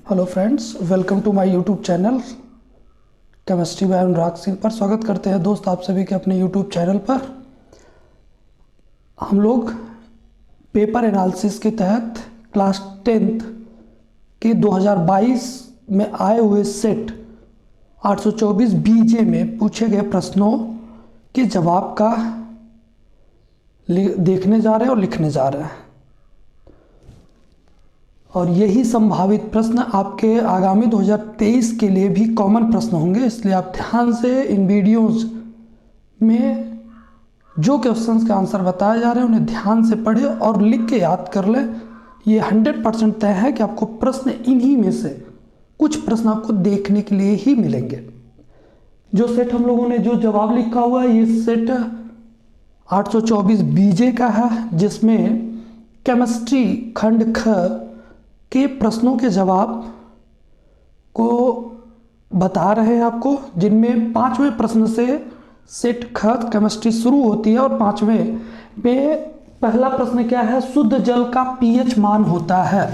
Hello friends, welcome to my YouTube channel chemistry by Anurag Singh पर। स्वागत करते हैं दोस्त आप सभी के अपने यूट्यूब चैनल पर। हम लोग पेपर एनालिसिस के तहत क्लास 10th के 2022 में आए हुए सेट 824 बीजे में पूछे गए प्रश्नों के जवाब का देखने जा रहे हैं और लिखने जा रहे हैं। और यही संभावित प्रश्न आपके आगामी 2023 के लिए भी कॉमन प्रश्न होंगे, इसलिए आप ध्यान से इन वीडियोस में जो क्वेश्चंस के आंसर बताए जा रहे हैं उन्हें ध्यान से पढ़ें और लिख के याद कर लें। ये 100% तय है कि आपको प्रश्न इन्हीं में से कुछ प्रश्न आपको देखने के लिए ही मिलेंगे। जो सेट हम लोगों ने जो जवाब लिखा हुआ है ये सेट 824 बीजे का है, जिसमें केमिस्ट्री खंड ख के प्रश्नों के जवाब को बता रहे हैं आपको, जिनमें 5वें प्रश्न से सेट ख केमिस्ट्री शुरू होती है। और 5वें में पहला प्रश्न क्या है? शुद्ध जल का पीएच मान होता है।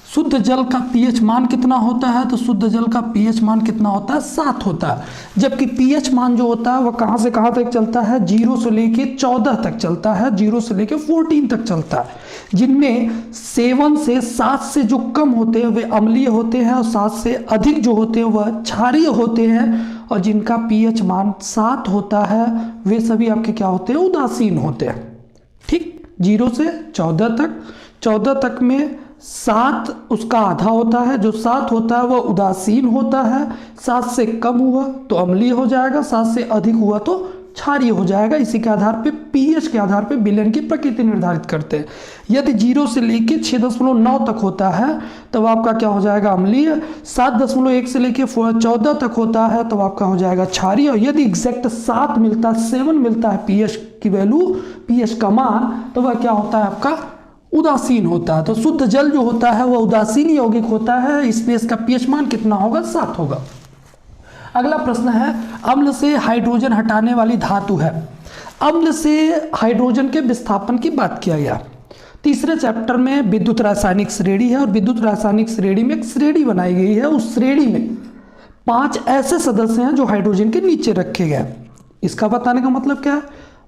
शुद्ध जल का पीएच मान कितना होता है? तो शुद्ध जल का पीएच मान कितना होता है? 7 होता है। जबकि पीएच मान जो होता है वह कहाँ से कहाँ तक चलता है? 0 से लेके 14 तक चलता है, 0 से लेके 14 तक चलता है, जिनमें 7 से 7 से जो कम होते हैं वे अम्लीय होते हैं और 7 से अधिक जो होते हैं वह क्षारीय होते हैं। और जिनका पीएच मान 7 होता है वे सभी आपके क्या होते हैं? उदासीन होते हैं। ठीक, 0 से 14 तक, 14 तक में 7 उसका आधा होता है, जो 7 होता है वह उदासीन होता है। 7 से कम हुआ तो अम्लीय हो जाएगा, 7 से अधिक हुआ तो क्षारीय हो जाएगा। इसी के आधार पे पीएच के आधार पे विलयन की प्रकृति निर्धारित करते हैं। यदि 0 से लेके 6.9 तक होता है तब आपका क्या हो जाएगा? अम्लीय। 7.1 से लेके 14 तक होता है तब आपका हो जाएगा क्षारीय। और यदि एग्जैक्ट 7 मिलता है, 7 मिलता है पीएच की वैल्यू, पीएच का मान, तो वह क्या होता है? आपका उदासीन होता है। तो शुद्ध जल जो होता है वह उदासीन यौगिक होता है, इसलिए इसका पीएच मान कितना होगा? 7 होगा। अगला प्रश्न है, अम्ल से हाइड्रोजन हटाने वाली धातु है। अम्ल से हाइड्रोजन के विस्थापन की बात किया गया। तीसरे चैप्टर में विद्युत रासायनिक श्रेणी है और विद्युत रासायनिक श्रेणी में एक श्रेणी बनाई गई है। उस श्रेणी में 5 ऐसे सदस्य हैं जो हाइड्रोजन के नीचे रखे गए। इसका बताने का मतलब क्या है?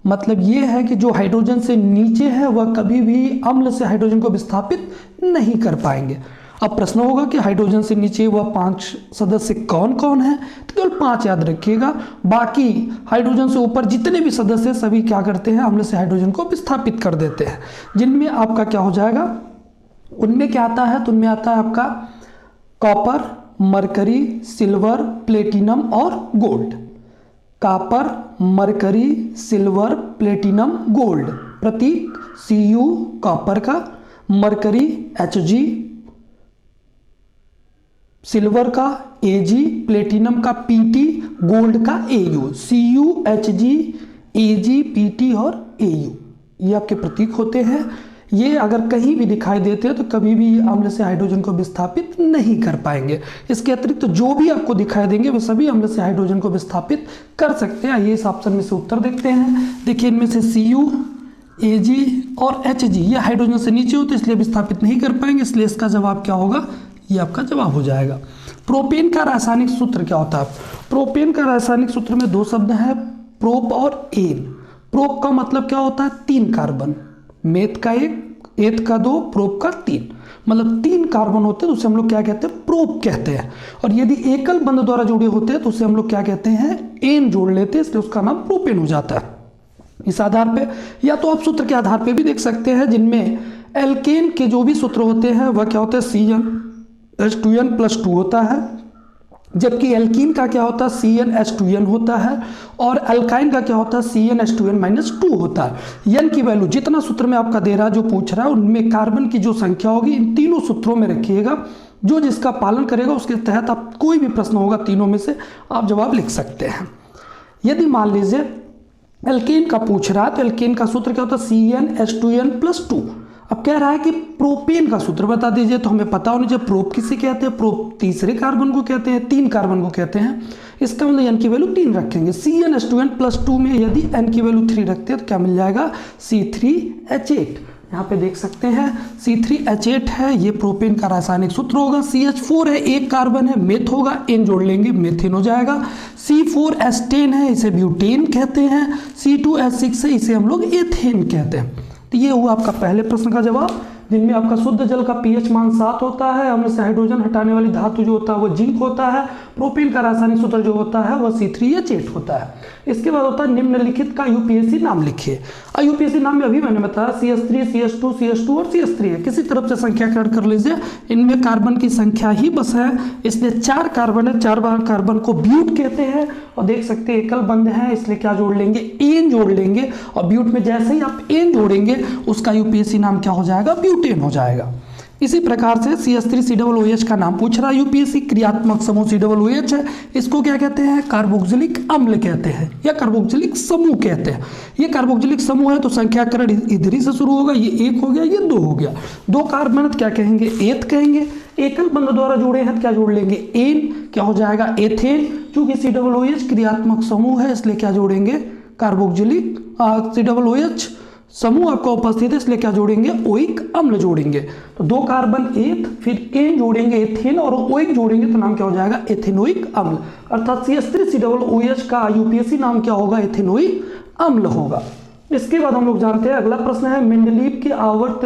मतलब ये है कि जो हाइड्रोजन से नीचे है वह कभी भी अम्ल से हाइड्रोजन को विस्थापित नहीं कर पाएंगे। अब प्रश्न होगा कि हाइड्रोजन से नीचे वह 5 सदस्य कौन कौन है? तो केवल 5 याद रखिएगा, बाकी हाइड्रोजन से ऊपर जितने भी सदस्य सभी क्या करते हैं? अम्ल से हाइड्रोजन को विस्थापित कर देते हैं। जिनमें आपका क्या हो जाएगा? उनमें क्या आता है? तो उनमें आता है आपका कॉपर, मरकरी, सिल्वर, प्लेटिनम और gold. Copper, mercury, silver, platinum, gold. प्रतीक Cu कॉपर का, मरकरी Hg, सिल्वर का Ag, प्लेटिनम का Pt, गोल्ड का Au। Cu, Hg, Ag, Pt और Au ये आपके प्रतीक होते हैं। ये अगर कहीं भी दिखाई देते हैं तो कभी भी अम्ल से हाइड्रोजन को विस्थापित नहीं कर पाएंगे। इसके अतिरिक्त तो जो भी आपको दिखाई देंगे वे सभी अम्ल से हाइड्रोजन को विस्थापित कर सकते हैं। आइए इस ऑप्शन में से उत्तर देखते हैं। देखिए इनमें से Cu, Ag और Hg ये हाइड्रोजन से नीचे होते इसलिए विस्थापित नहीं कर पाएंगे, इसलिए इसका जवाब क्या होगा? ये आपका जवाब हो जाएगा। प्रोपेन का रासायनिक सूत्र क्या होता है? प्रोपेन का रासायनिक सूत्र में 2 शब्द हैं, प्रोप और एन। प्रोप का मतलब क्या होता है? 3 कार्बन। मेथ का 1, एथ का 2, प्रोप का 3, मतलब 3 कार्बन होते हैं तो उसे हम लोग क्या कहते हैं? प्रोप कहते हैं। और यदि एकल बंध द्वारा जुड़े होते हैं तो उसे हम लोग क्या कहते हैं? एन जोड़ लेते हैं, इसलिए उसका नाम प्रोपेन हो जाता है। इस आधार पे या तो आप सूत्र के आधार पे भी देख सकते हैं, जिनमें एल्केन के जो भी सूत्र होते हैं वह क्या होते हैं? CnH2n+2 होता है, जबकि एल्कीन का क्या होता है? CnH2n होता है। और अल्काइन का क्या होता है? CnH2n-2 होता है। n की वैल्यू जितना सूत्र में आपका दे रहा है, जो पूछ रहा है, उनमें कार्बन की जो संख्या होगी इन तीनों सूत्रों में रखिएगा। जो जिसका पालन करेगा उसके तहत आप कोई भी प्रश्न होगा तीनों में से आप जवाब लिख सकते हैं। यदि मान लीजिए एल्केन का पूछ रहा है तो एल्केन का सूत्र क्या होता है? CnH2n+2। अब कह रहा है कि प्रोपेन का सूत्र बता दीजिए, तो हमें पता होना चाहिए प्रोप किसे कहते हैं, प्रोप तीसरे कार्बन को कहते हैं, 3 कार्बन को कहते हैं। इसका मतलब n की वैल्यू 3 रखेंगे। CnH2n+2 में यदि n की वैल्यू 3 रखते हैं तो क्या मिल जाएगा, C3H8। यहाँ पे देख सकते हैं C3H8 है, ये प्रोपेन का रासायनिक सूत्र होगा। CH4 है, 1 कार्बन है, मेथ होगा, N जोड़ लेंगे मेथेन हो जाएगा। C4H10 है, इसे ब्यूटेन कहते हैं। C2H6 है, इसे हम लोग एथेन कहते हैं। तो ये हुआ आपका पहले प्रश्न का जवाब, जिनमें आपका शुद्ध जल का pH मान 7 होता है, अम्ल से हाइड्रोजन हटाने वाली धातु जो होता है वो जिंक होता है, प्रोपेन का रासायनिक सूत्र जो होता है वह C3H8 होता है। इसके बाद होता है निम्नलिखित का यूपीएससी नाम लिखिए। यूपीएससी नाम में अभी मैंने बताया CH3, CH2, CH2 और CH3 है। किसी तरफ से संख्याकरण कर लीजिए, इनमें कार्बन की संख्या ही बस है, इसलिए 4 कार्बन है, 4 कार्बन को ब्यूट कहते हैं। और देख सकते हैं एकल बंध है, इसलिए क्या जोड़ लेंगे, एन जोड़ लेंगे। और ब्यूट में जैसे ही आप एन जोड़ेंगे उसका यूपीएससी नाम क्या हो जाएगा, ब्यूटेन हो जाएगा। इसी प्रकार से CH3COOH का नाम पूछ रहा है यूपीएससी, क्रियात्मक समूह COOH है, इसको क्या कहते हैं, कार्बोक्सिलिक अम्ल कहते हैं या कार्बोक्सिलिक समूह कहते हैं। ये कार्बोक्सिलिक समूह है तो संख्याकरण इधर ही से शुरू होगा, ये 1 हो गया, ये 2 हो गया। 2 कार्बन क्या कहेंगे, एथ कहेंगे। एकल बंध द्वारा जुड़े हैं क्या जोड़ लेंगे, एन, क्या हो जाएगा, एथेन। चूंकि COOH क्रियात्मक समूह है इसलिए क्या जोड़ेंगे, कार्बोक्सिलिक COOH समूह आपका उपस्थित है इसलिए क्या जोड़ेंगे, ओइक अम्ल जोड़ेंगे। तो 2 कार्बन एथ, फिर एन जोड़ेंगे एथेन और ओइक जोड़ेंगे तो नाम क्या हो जाएगा, एथेनोइक अम्ल। अर्थात CH3COOH का यूपीएससी नाम क्या होगा, एथेनोइक अम्ल होगा। इसके बाद हम लोग जानते हैं अगला प्रश्न है मेंडलीव के आवर्त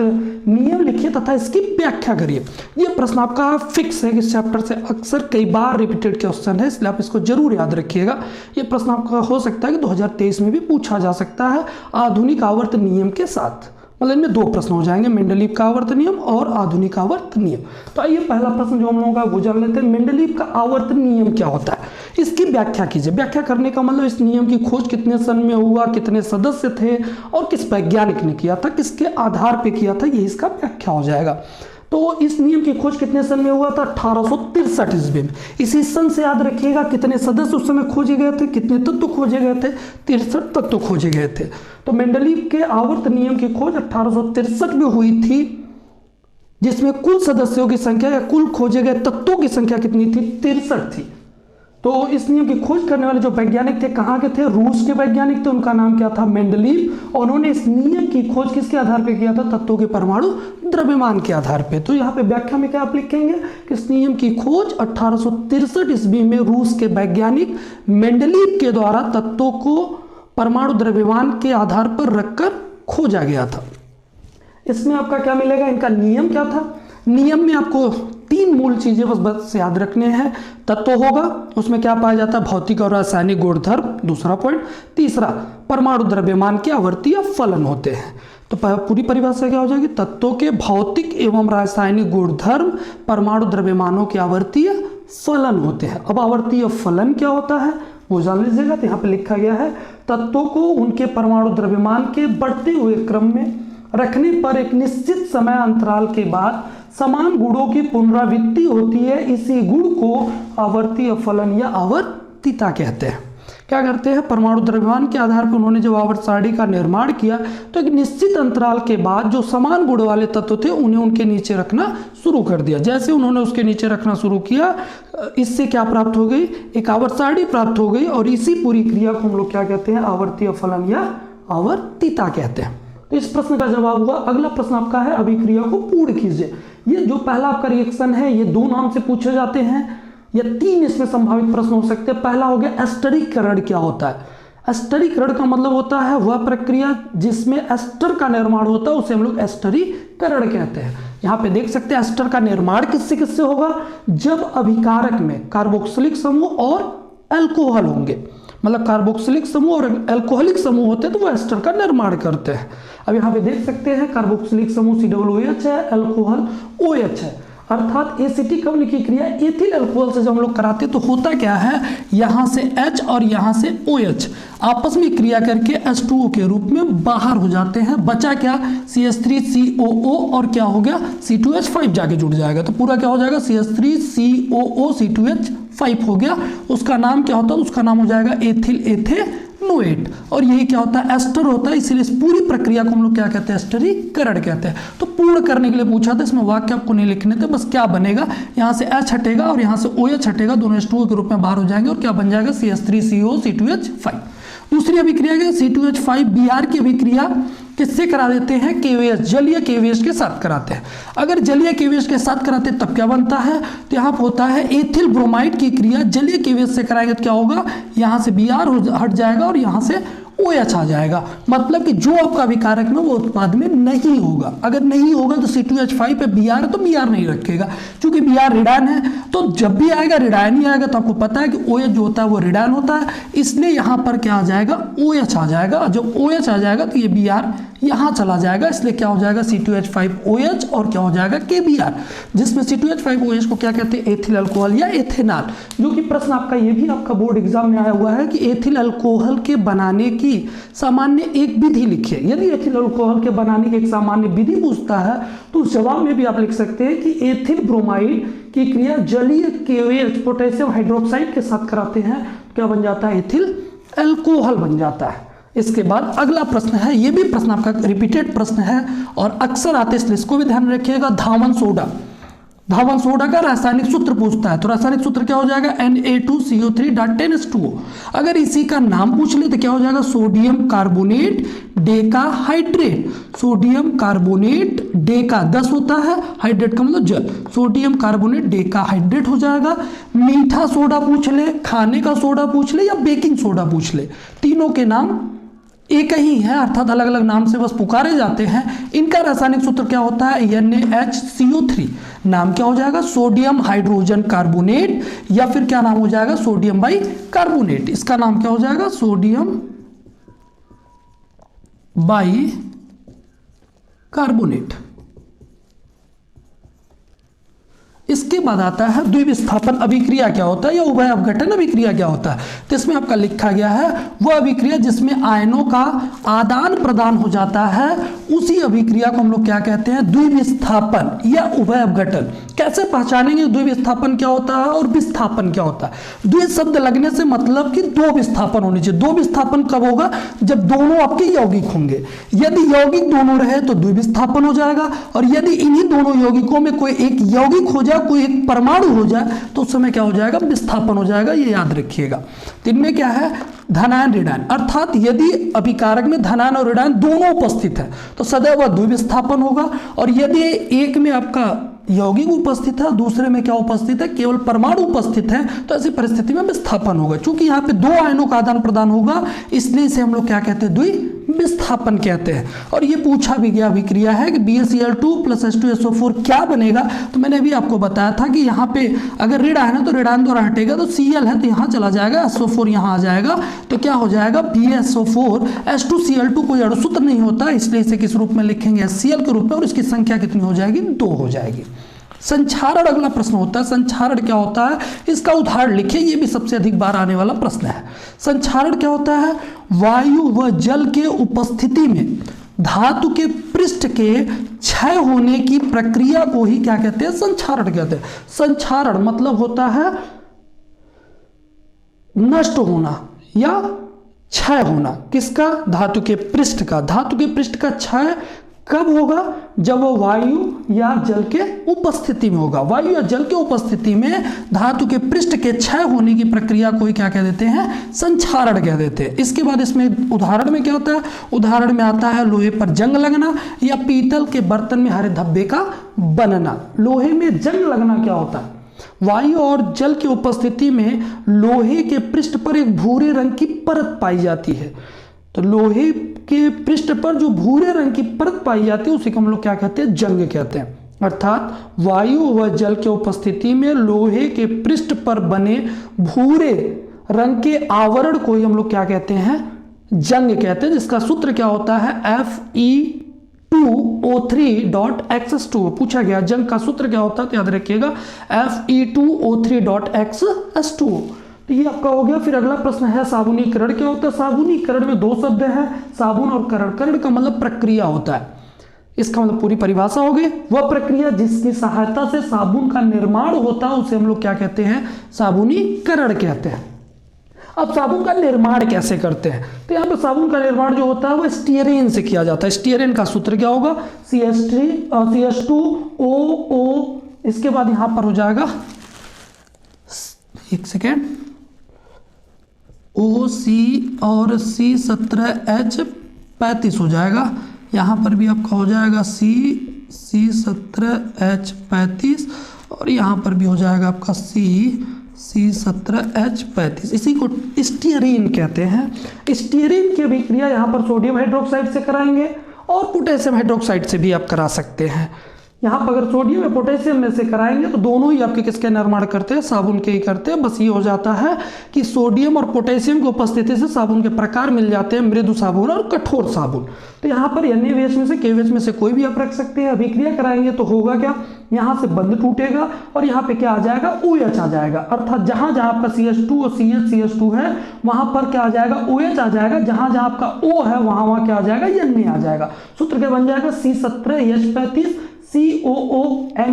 नियम लिखिए तथा इसकी व्याख्या करिए। ये प्रश्न आपका फिक्स है, इस चैप्टर से अक्सर कई बार रिपीटेड क्वेश्चन है, इसलिए आप इसको जरूर याद रखिएगा। ये प्रश्न आपका हो सकता है कि 2023 में भी पूछा जा सकता है आधुनिक आवर्त नियम के साथ। मतलब इनमें 2 प्रश्न हो जाएंगे, मेंडलीव का आवर्त नियम और आधुनिक आवर्त नियम। तो आइए पहला प्रश्न जो हम लोगों का वो जान लेते हैं, मेंडलीव का आवर्त नियम क्या होता है, इसकी व्याख्या कीजिए। व्याख्या करने का मतलब इस नियम की खोज कितने सन में हुआ, कितने सदस्य थे और किस वैज्ञानिक ने किया था, किसके आधार पे किया था, ये इसका व्याख्या हो जाएगा। तो इस नियम की खोज कितने सन में हुआ था, 1863 ईस्वी में। इसी सन से याद रखिएगा कितने सदस्य उस समय खोजे गए थे, कितने तत्व खोजे गए थे, 63 तत्व खोजे गए थे। तो मेंडलीव के आवर्त नियम की खोज 1863 में हुई थी, जिसमें कुल सदस्यों की संख्या या कुल खोजे गए तत्वों की संख्या कितनी थी, 63 थी। तो इस नियम की खोज करने वाले जो वैज्ञानिक थे कहाँ के थे, रूस के वैज्ञानिक थे, उनका नाम क्या था, मेंडलीव। और उन्होंने इस नियम की खोज किसके आधार पे किया था, तत्वों के परमाणु द्रव्यमान के आधार पे। तो यहाँ पे व्याख्या में क्या आप लिखेंगे कि इस नियम की खोज 1863 ईस्वी में रूस के वैज्ञानिक मेंडलीव के द्वारा तत्वों को परमाणु द्रव्यमान के आधार पर रखकर खोजा गया था। इसमें आपका क्या मिलेगा, इनका नियम क्या था। नियम में आपको 3 मूल चीजें बस याद रखने हैं। तत्व होगा, उसमें क्या पाया जाता है, भौतिक और रासायनिक गुणधर्म, दूसरा पॉइंट। तीसरा, परमाणु द्रव्यमान के आवर्तीय फलन होते हैं। तो पूरी परिभाषा क्या हो जाएगी, तत्वों के भौतिक एवं रासायनिक गुणधर्म परमाणु द्रव्यमानों के आवर्तीय फलन होते हैं। अब आवर्तीय फलन क्या होता है वो जान लीजिएगा। तो यहाँ पे लिखा गया है, तत्वों को उनके परमाणु द्रव्यमान के बढ़ते हुए क्रम में रखने पर एक निश्चित समय अंतराल के बाद समान गुणों की पुनरावृत्ति होती है। इसी गुण को आवर्तीय फलन या आवर्तिता कहते हैं। क्या करते हैं, परमाणु द्रव्यमान के आधार पर उन्होंने जब आवर्त सारणी का निर्माण किया तो एक निश्चित अंतराल के बाद जो समान गुण वाले तत्व थे उन्हें उनके नीचे रखना शुरू कर दिया। जैसे उन्होंने उसके नीचे रखना शुरू किया, इससे क्या प्राप्त हो गई, एक आवर्त सारणी प्राप्त हो गई। और इसी पूरी क्रिया को हम लोग क्या कहते हैं, आवर्तीय फलन या आवर्तिता कहते हैं। तो इस प्रश्न का जवाब हुआ। अगला प्रश्न आपका है, अभिक्रिया को पूर्ण कीजिए। ये जो पहला आपका रिएक्शन है ये 2 नाम से पूछे जाते हैं या 3 इसमें संभावित प्रश्न हो सकते हैं। पहला हो गया एस्टरीकरण। क्या होता है, एस्टरीकरण का मतलब होता है वह प्रक्रिया जिसमें एस्टर का निर्माण होता है, उसे हम लोग एस्टरीकरण कहते हैं। यहाँ पे देख सकते हैं एस्टर का निर्माण किससे किससे होगा, जब अभिकारक में कार्बोक्सिलिक समूह और अल्कोहल होंगे। मतलब कार्बोक्सिलिक समूह और अल्कोहलिक समूह होते हैं तो वो एस्टर का निर्माण करते हैं। अब यहाँ पे देख सकते हैं कार्बोक्सिलिक समूह COOH है, अल्कोहल OH है। अर्थात एसिटिक अम्ल की क्रिया एथिल अल्कोहल से जब हम लोग कराते हैं तो होता क्या है, यहाँ से H और यहाँ से OH आपस में क्रिया करके H2O के रूप में बाहर हो जाते हैं। बचा क्या, CH3COO और क्या हो गया, C2H5 जाके जुड़ जाएगा। तो पूरा क्या हो जाएगा, CH3COO C2H5 हो गया। उसका नाम क्या होता है, उसका नाम हो जाएगा एथिल एथेनॉल मोनोएट, और यही क्या होता है, एस्टर होता है, इसलिए इस पूरी प्रक्रिया को हम लोग क्या कहते हैं, एस्टरीकरण कहते हैं। तो पूर्ण करने के लिए पूछा था, इसमें वाक्य आपको नहीं लिखने थे, बस क्या बनेगा, यहाँ से H हटेगा और यहाँ से OH हटेगा, दोनों H2O के रूप में बाहर हो जाएंगे और क्या बन जाएगा, CH3CO C2H5। दूसरी अभिक्रिया है C2H5 Br की अभिक्रिया किससे करा देते हैं, KOH, जलीय KOH के साथ कराते हैं। अगर जलीय KOH के साथ कराते हैं तब क्या बनता है, तो यहाँ पर होता है एथिल ब्रोमाइड की क्रिया जलीय KOH से कराएंगे तो क्या होगा, यहाँ से Br हट जाएगा और यहाँ से OH आ जाएगा। मतलब कि जो आपका अभिकारक में वो उत्पाद में नहीं होगा, अगर नहीं होगा तो C2H5 पे Br तो Br नहीं रखेगा, क्योंकि Br ऋणायन है, तो जब भी आएगा ऋणायन ही आएगा। तो आपको पता है कि OH जो होता है वो ऋणायन होता है, इसलिए यहाँ पर क्या आ जाएगा, OH आ जाएगा। जब OH आ जाएगा तो ये Br यहाँ चला जाएगा, इसलिए क्या हो जाएगा, C2H5OH और क्या हो जाएगा, KBr, जिसमें C2H5OH को क्या कहते हैं, एथिल अल्कोहल या एथेनॉल। जो कि प्रश्न आपका ये भी आपका बोर्ड एग्जाम में आया हुआ है कि एथिल अल्कोहल के बनाने की सामान्य एक विधि लिखिए। यदि एथिल अल्कोहल के बनाने की एक सामान्य विधि पूछता है तो उस जवाब में भी आप लिख सकते हैं कि एथिल ब्रोमाइड की क्रिया जलीय KOH पोटेशियम हाइड्रोक्साइड के साथ कराते हैं, क्या बन जाता है, एथिल अल्कोहल बन जाता है। इसके बाद अगला प्रश्न है, ये भी प्रश्न आपका रिपीटेड प्रश्न है और अक्सर आते हैं, इसलिए इसको भी ध्यान रखिएगा। धावन सोडा, धावन सोडा का रासायनिक सूत्र पूछता है, तो रासायनिक सूत्र क्या हो जाएगा, Na2CO3.10H2O। अगर इसी का नाम पूछ ले तो क्या हो जाएगा, sodium carbonate decahydrate. Sodium carbonate Deka 10 होता है, हाइड्रेट का मतलब जल, सोडियम कार्बोनेट डेकाहाइड्रेट हो जाएगा। मीठा सोडा पूछ ले, खाने का सोडा पूछ ले या बेकिंग सोडा पूछ ले, तीनों के नाम एक ही है, अर्थात अलग अलग नाम से बस पुकारे जाते हैं। इनका रासायनिक सूत्र क्या होता है, NaHCO3। नाम क्या हो जाएगा, सोडियम हाइड्रोजन कार्बोनेट, या फिर क्या नाम हो जाएगा, सोडियम बाई कार्बोनेट। इसका नाम क्या हो जाएगा, सोडियम बाई कार्बोनेट। इसके बाद आता है द्विविस्थापन अभिक्रिया क्या होता है या उभय अपघटन अभिक्रिया क्या होता है। तो इसमें आपका लिखा गया है वह अभिक्रिया जिसमें आयनों का आदान प्रदान हो जाता है, उसी अभिक्रिया को हम लोग क्या कहते हैं, द्विविस्थापन या उभय अपघटन। कैसे पहचानेंगे द्विविस्थापन क्या होता है और विस्थापन क्या होता है। द्वि शब्द लगने से मतलब कि दो विस्थापन होने चाहिए। दो विस्थापन कब होगा, जब दोनों आपके यौगिक होंगे। यदि यौगिक दोनों रहे तो द्विविस्थापन हो जाएगा, और यदि इन्हीं दोनों यौगिकों में कोई एक यौगिक हो जाए, कोई एक परमाणु हो जाए, तो उस समय क्या हो जाएगा, विस्थापन हो जाएगा। ये याद रखिएगा। इनमें क्या है, धनायन ऋणायन, अर्थात यदि अभिकारक में धनायन और ऋणायन दोनों उपस्थित है तो सदैव द्विविस्थापन होगा। और यदि एक में आपका यौगिक उपस्थित है, दूसरे में क्या उपस्थित है, केवल परमाणु उपस्थित है, तो ऐसी परिस्थिति में विस्थापन होगा। चूंकि यहाँ पे दो आयनों का आदान प्रदान होगा, इसलिए इसे हम लोग क्या कहते हैं, द्विविस्थापन कहते हैं। और ये पूछा भी गया अभिक्रिया है कि BaCl2 + H2SO4 क्या बनेगा। तो मैंने अभी आपको बताया था कि यहाँ पे अगर ऋणायन है तो ऋणायन द्वारा हटेगा, तो Cl है तो यहाँ चला जाएगा, SO4 यहाँ आ जाएगा, तो क्या हो जाएगा, BaSO4 H2Cl2 कोई अणुसूत्र नहीं होता, इसलिए इसे किस रूप में लिखेंगे, Cl के रूप में, और इसकी संख्या कितनी हो जाएगी, 2 हो जाएगी। संचारण अगला प्रश्न होता है। संचारण क्या होता है, इसका उदाहरण लिखिए, ये भी सबसे अधिक बार आने वाला प्रश्न है। संचारण क्या होता है, वायु व जल के उपस्थिति में धातु के पृष्ठ के क्षय होने की प्रक्रिया को ही क्या कहते हैं, संचारण कहते हैं। संचारण मतलब होता है नष्ट होना या क्षय होना, किसका, धातु के पृष्ठ का। धातु के पृष्ठ का क्षय कब होगा, जब वो वायु या जल के उपस्थिति में होगा। वायु या जल के उपस्थिति में धातु के पृष्ठ के क्षय होने की प्रक्रिया को क्या कह देते हैं, संचारण कह देते हैं। इसके बाद इसमें उदाहरण में क्या होता है, उदाहरण में आता है लोहे पर जंग लगना या पीतल के बर्तन में हरे धब्बे का बनना। लोहे में जंग लगना क्या होता है, वायु और जल की उपस्थिति में लोहे के पृष्ठ पर एक भूरे रंग की परत पाई जाती है। तो लोहे के पृष्ठ पर जो भूरे रंग की परत पाई जाती है उसी को हम लोग क्या कहते हैं, जंग कहते हैं। अर्थात वायु व जल के उपस्थिति में लोहे के पृष्ठ पर बने भूरे रंग के आवरण को ही हम लोग क्या कहते हैं, जंग कहते हैं। जिसका सूत्र क्या होता है, Fe2O3.X2। पूछा गया जंग का सूत्र क्या होता है, तो याद रखिएगा Fe2O3.X2। तो ये आपका हो गया। फिर अगला प्रश्न है साबुनीकरण क्या होता है। साबुनीकरण में 2 शब्द हैं, साबुन और करण। करण का मतलब प्रक्रिया होता है, इसका मतलब पूरी परिभाषा हो गई। वह प्रक्रिया जिसकी सहायता से साबुन का निर्माण होता है उसे हम लोग क्या कहते हैं, साबुनीकरण कहते हैं। अब साबुन का निर्माण कैसे करते हैं, तो यहाँ पे साबुन का निर्माण जो होता है वो स्टीयरीन से किया जाता है। स्टीयरीन का सूत्र क्या होगा, CH2O, इसके बाद यहाँ पर हो जाएगा, एक सेकेंड, OC और C17H35 हो जाएगा। यहाँ पर भी आपका हो जाएगा C17H35 और यहाँ पर भी हो जाएगा आपका C17H35। इसी को स्टीयरीन कहते हैं। स्टीयरीन की अभिक्रिया यहाँ पर सोडियम हाइड्रोक्साइड से कराएंगे और पोटेशियम हाइड्रोक्साइड से भी आप करा सकते हैं। यहाँ पर अगर सोडियम या पोटेशियम में से कराएंगे तो दोनों ही आपके किसके निर्माण करते हैं, साबुन के ही करते हैं। बस ये हो जाता है कि सोडियम और पोटेशियम की उपस्थिति से साबुन के प्रकार मिल जाते हैं, मृदु साबुन और कठोर साबुन। तो यहाँ पर NaOH में से KOH में से कोई भी आप रख सकते हैं। अभिक्रिया कराएंगे तो होगा क्या, यहाँ से बंध टूटेगा और यहाँ पे क्या आ जाएगा, OH आ जाएगा। अर्थात जहाँ जहाँ आपका CH2 और CH2 है वहाँ पर क्या आ जाएगा, OH आ जाएगा। जहाँ जहाँ आपका O है वहाँ क्या आ जाएगा, Na आ जाएगा। सूत्र क्या बन जाएगा, C17H35 COONA।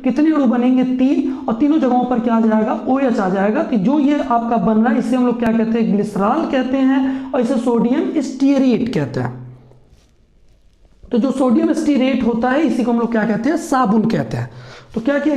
कितने अणु बनेंगे, 3, और तीनों जगहों पर क्या आ जाएगा, OH आ जाएगा। तो जो ये आपका बन रहा है इसे हम लोग क्या कहते हैं, ग्लिसरॉल कहते हैं और इसे सोडियम स्टीयरेट कहते हैं। तो जो सोडियम स्टीयरेट होता है इसी को हम लोग क्या कहते हैं, साबुन कहते हैं। तो क्या किया,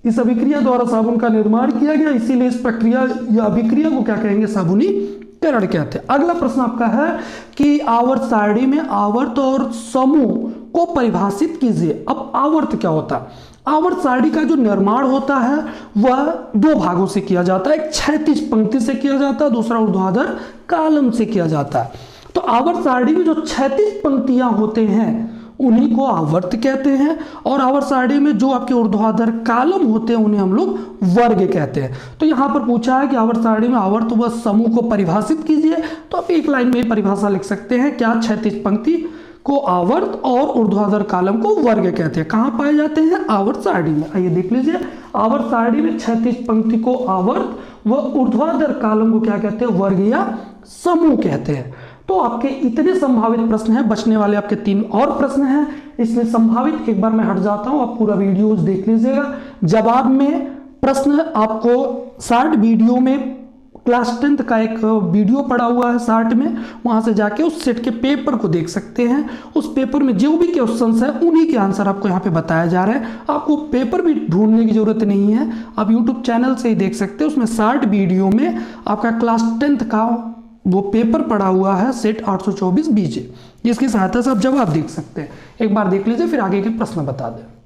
इस अभिक्रिया द्वारा साबुन का निर्माण किया गया, इसीलिए इस प्रक्रिया या अभिक्रिया को क्या कहेंगे, साबुनीकरण कहते हैं। अगला प्रश्न आपका है कि आवर्त सारणी में आवर्त और समूह को परिभाषित कीजिए। अब आवर्त क्या होता है, आवर्त सारणी का जो निर्माण होता है वह 2 भागों से किया जाता है। एक क्षैतिज पंक्ति से किया जाता है, दूसरा ऊर्ध्वाधर कालम से किया जाता है। तो आवर्त सारणी में जो क्षैतिज पंक्तियां होते हैं उन्हीं को आवर्त कहते हैं, और आवर्त सारणी में जो आपके ऊर्ध्वाधर कालम होते हैं उन्हें हम लोग वर्ग कहते हैं। तो यहाँ पर पूछा है कि आवर्त सारणी में आवर्त व समूह को परिभाषित कीजिए, तो आप एक लाइन में परिभाषा लिख सकते हैं, क्या, क्षैतिज पंक्ति को आवर्त और ऊर्ध्वाधर कालम को वर्ग कहते हैं। कहाँ पाए जाते हैं, आवर्त सारणी में। आइए देख लीजिए, आवर्त सारणी में क्षैतिज पंक्ति को आवर्त व ऊर्ध्वाधर कालम को क्या कहते हैं, वर्ग या समूह कहते हैं। तो आपके इतने संभावित प्रश्न हैं, बचने वाले आपके 3 और प्रश्न हैं, इसलिए संभावित एक बार मैं हट जाता हूं, आप पूरा वीडियो देख लीजिएगा। जवाब में प्रश्न आपको शॉर्ट वीडियो में क्लास 10th का एक वीडियो पड़ा हुआ है शॉर्ट में, वहां से जाके उस सेट के पेपर को देख सकते हैं। उस पेपर में जो भी क्वेश्चंस है उन्हीं के आंसर आपको यहाँ पे बताया जा रहा है। आपको पेपर भी ढूंढने की जरूरत नहीं है, आप यूट्यूब चैनल से ही देख सकते हैं। उसमें शॉर्ट वीडियो में आपका क्लास 10th का वो पेपर पड़ा हुआ है, सेट 824 बीजे, जिसकी सहायता से आप जवाब देख सकते हैं। एक बार देख लीजिए, फिर आगे के प्रश्न बता दें।